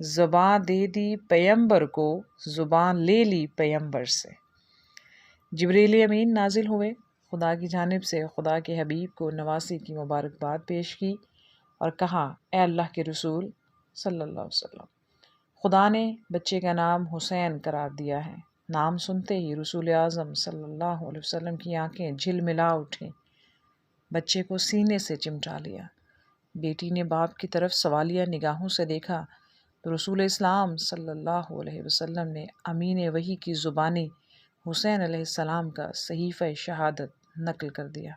زبان دے دی پیمبر کو، زبان لے لی پیمبر سے۔ جبریل امین نازل ہوئے، خدا کی جانب سے خدا کے حبیب کو نواسی کی مبارکباد پیش کی اور کہا، اے اللہ کے رسول صلی اللہ علیہ وسلم، خدا نے بچے کا نام حسین قرار دیا ہے۔ نام سنتے ہی رسول اعظم صلی اللہ علیہ وسلم کی آنکھیں جھلملا اٹھیں، بچے کو سینے سے چمٹا لیا۔ بیٹی نے باپ کی طرف سوالیہ نگاہوں سے دیکھا تو رسول اسلام صلی اللہ علیہ وسلم نے امین وحی کی زبانی حسین علیہ السلام کا صحیفہ شہادت نقل کر دیا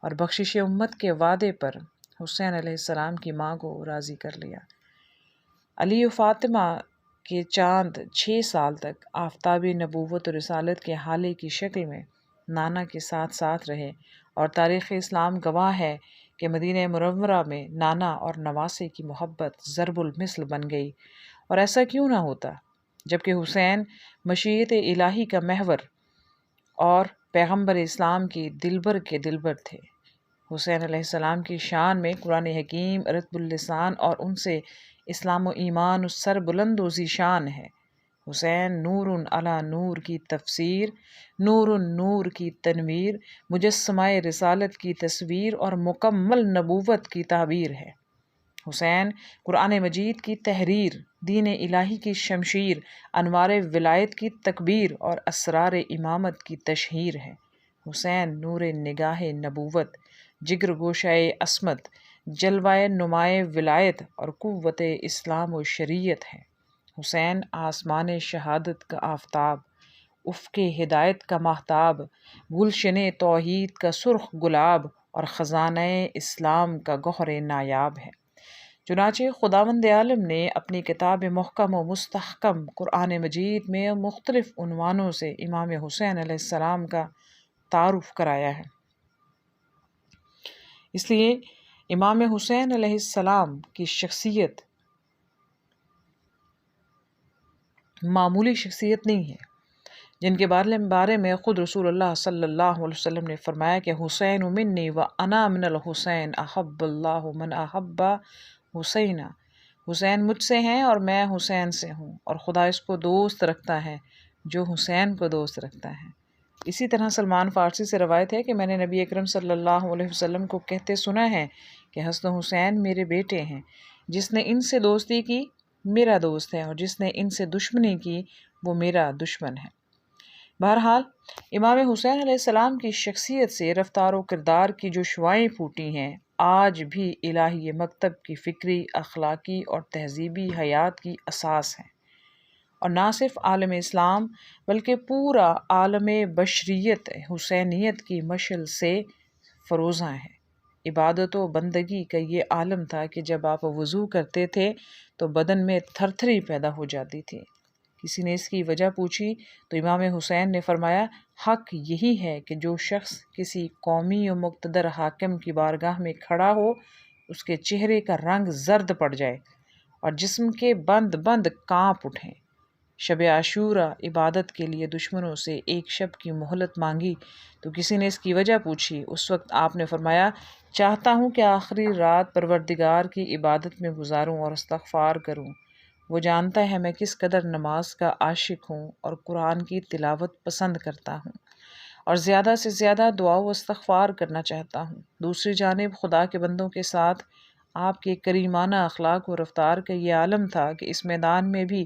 اور بخشش امت کے وعدے پر حسین علیہ السلام کی ماں کو راضی کر لیا۔ علی و فاطمہ کے چاند 6 سال تک آفتاب نبوت و رسالت کے حالے کی شکل میں نانا کے ساتھ ساتھ رہے، اور تاریخ اسلام گواہ ہے کہ مدینہ منورہ میں نانا اور نواسے کی محبت ضرب المثل بن گئی، اور ایسا کیوں نہ ہوتا جبکہ حسین مشیت الہی کا محور اور پیغمبر اسلام کی دلبر کے دلبر تھے۔ حسین علیہ السلام کی شان میں قرآن حکیم رطب اللسان اور ان سے اسلام و ایمان سر بلند و ذیشان ہے۔ حسین نور علی نور کی تفسیر، نور کی تنویر، مجسمہ رسالت کی تصویر اور مکمل نبوت کی تعبیر ہے۔ حسین قرآن مجید کی تحریر، دین الہی کی شمشیر، انوار ولایت کی تکبیر اور اسرار امامت کی تشہیر ہے۔ حسین نور نگاہ نبوت، جگر گوشۂ عصمت، جلوہ نمائے ولایت اور قوت اسلام و شریعت ہے۔ حسین آسمان شہادت کا آفتاب، افق ہدایت کا ماہتاب، گلشن توحید کا سرخ گلاب اور خزانہ اسلام کا گوہر نایاب ہے۔ چنانچہ خداوند عالم نے اپنی کتاب محکم و مستحکم قرآن مجید میں مختلف عنوانوں سے امام حسین علیہ السلام کا تعارف کرایا ہے۔ اس لیے امام حسین علیہ السلام کی شخصیت معمولی شخصیت نہیں ہے، جن کے بارے میں خود رسول اللہ صلی اللہ علیہ وسلم نے فرمایا کہ حسین منی و انا من الحسین احب اللہ من احب حسین۔ حسین مجھ سے ہیں اور میں حسین سے ہوں، اور خدا اس کو دوست رکھتا ہے جو حسین کو دوست رکھتا ہے۔ اسی طرح سلمان فارسی سے روایت ہے کہ میں نے نبی اکرم صلی اللہ علیہ وسلم کو کہتے سنا ہے کہ حسن و حسین میرے بیٹے ہیں، جس نے ان سے دوستی کی میرا دوست ہے، اور جس نے ان سے دشمنی کی وہ میرا دشمن ہے۔ بہرحال امام حسین علیہ السلام کی شخصیت سے رفتار و کردار کی جو شعاعیں پھوٹی ہیں، آج بھی الہی مکتب کی فکری، اخلاقی اور تہذیبی حیات کی اساس ہیں، اور نہ صرف عالم اسلام بلکہ پورا عالم بشریت حسینیت کی مشعل سے فروزاں ہے۔ عبادت و بندگی کا یہ عالم تھا کہ جب آپ وضو کرتے تھے تو بدن میں تھر تھری پیدا ہو جاتی تھی۔ کسی نے اس کی وجہ پوچھی تو امام حسین نے فرمایا، حق یہی ہے کہ جو شخص کسی قومی و مقتدر حاکم کی بارگاہ میں کھڑا ہو، اس کے چہرے کا رنگ زرد پڑ جائے اور جسم کے بند بند کانپ اٹھیں۔ شب عاشوراء عبادت کے لیے دشمنوں سے ایک شب کی مہلت مانگی تو کسی نے اس کی وجہ پوچھی۔ اس وقت آپ نے فرمایا، چاہتا ہوں کہ آخری رات پروردگار کی عبادت میں گزاروں اور استغفار کروں۔ وہ جانتا ہے میں کس قدر نماز کا عاشق ہوں اور قرآن کی تلاوت پسند کرتا ہوں، اور زیادہ سے زیادہ دعا و استغفار کرنا چاہتا ہوں۔ دوسری جانب خدا کے بندوں کے ساتھ آپ کے کریمانہ اخلاق و رفتار کا یہ عالم تھا کہ اس میدان میں بھی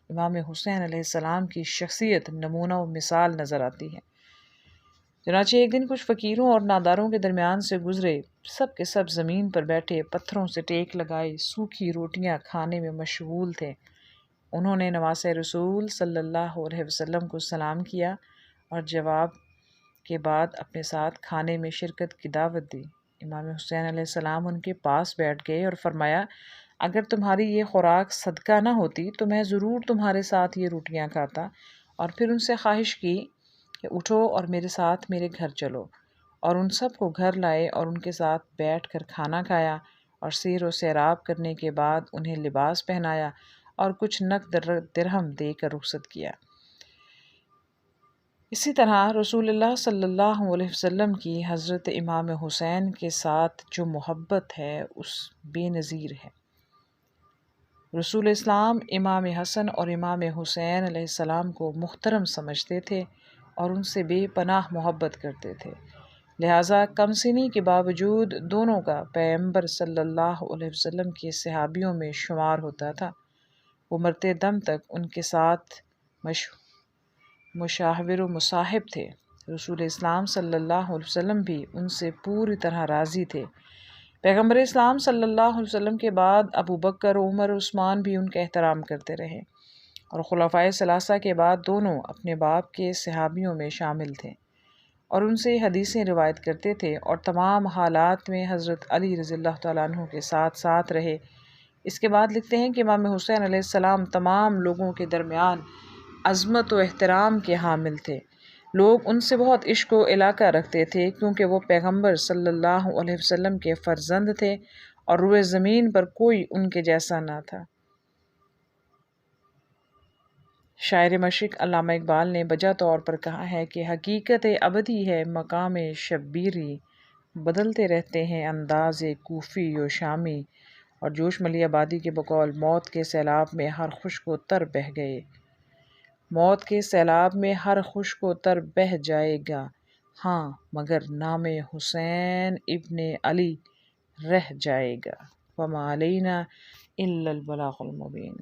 امام حسین علیہ السلام کی شخصیت نمونہ و مثال نظر آتی ہے۔ چنانچہ ایک دن کچھ فقیروں اور ناداروں کے درمیان سے گزرے، سب کے سب زمین پر بیٹھے پتھروں سے ٹیک لگائے سوکھی روٹیاں کھانے میں مشغول تھے۔ انہوں نے نواس رسول صلی اللہ علیہ وسلم کو سلام کیا اور جواب کے بعد اپنے ساتھ کھانے میں شرکت کی دعوت دی۔ امام حسین علیہ السلام ان کے پاس بیٹھ گئے اور فرمایا، اگر تمہاری یہ خوراک صدقہ نہ ہوتی تو میں ضرور تمہارے ساتھ یہ روٹیاں کھاتا، اور پھر ان سے خواہش کی کہ اٹھو اور میرے ساتھ میرے گھر چلو، اور ان سب کو گھر لائے اور ان کے ساتھ بیٹھ کر کھانا کھایا، اور سیر و سیراب کرنے کے بعد انہیں لباس پہنایا اور کچھ نقد درہم دے کر رخصت کیا۔ اسی طرح رسول اللہ صلی اللہ علیہ وسلم کی حضرت امام حسین کے ساتھ جو محبت ہے اس بے نظیر ہے۔ رسول اسلام امام حسن اور امام حسین علیہ السلام کو محترم سمجھتے تھے اور ان سے بے پناہ محبت کرتے تھے، لہٰذا کم سنی کے باوجود دونوں کا پیغمبر صلی اللہ علیہ وسلم کے صحابیوں میں شمار ہوتا تھا۔ وہ مرتے دم تک ان کے ساتھ مشاور و مصاحب تھے۔ رسول اسلام صلی اللہ علیہ وسلم بھی ان سے پوری طرح راضی تھے۔ پیغمبر اسلام صلی اللہ علیہ وسلم کے بعد ابو بکر، عمر، عثمان بھی ان کا احترام کرتے رہے، اور خلفائے ثلاثہ کے بعد دونوں اپنے باپ کے صحابیوں میں شامل تھے اور ان سے حدیثیں روایت کرتے تھے، اور تمام حالات میں حضرت علی رضی اللہ تعالیٰ عنہ کے ساتھ ساتھ رہے۔ اس کے بعد لکھتے ہیں کہ امام حسین علیہ السلام تمام لوگوں کے درمیان عظمت و احترام کے حامل تھے۔ لوگ ان سے بہت عشق و علاقہ رکھتے تھے کیونکہ وہ پیغمبر صلی اللہ علیہ وسلم کے فرزند تھے اور روئے زمین پر کوئی ان کے جیسا نہ تھا۔ شاعر مشرق علامہ اقبال نے بجا طور پر کہا ہے کہ حقیقت ابدی ہے مقام شبیری، بدلتے رہتے ہیں انداز کوفی و شامی، اور جوش ملی آبادی کے بقول موت کے سیلاب میں ہر خشک و تر بہہ گئے، موت کے سیلاب میں ہر خشک و تر بہہ جائے گا، ہاں مگر نام حسین ابن علی رہ جائے گا، وما علینا الا البلاغ المبین۔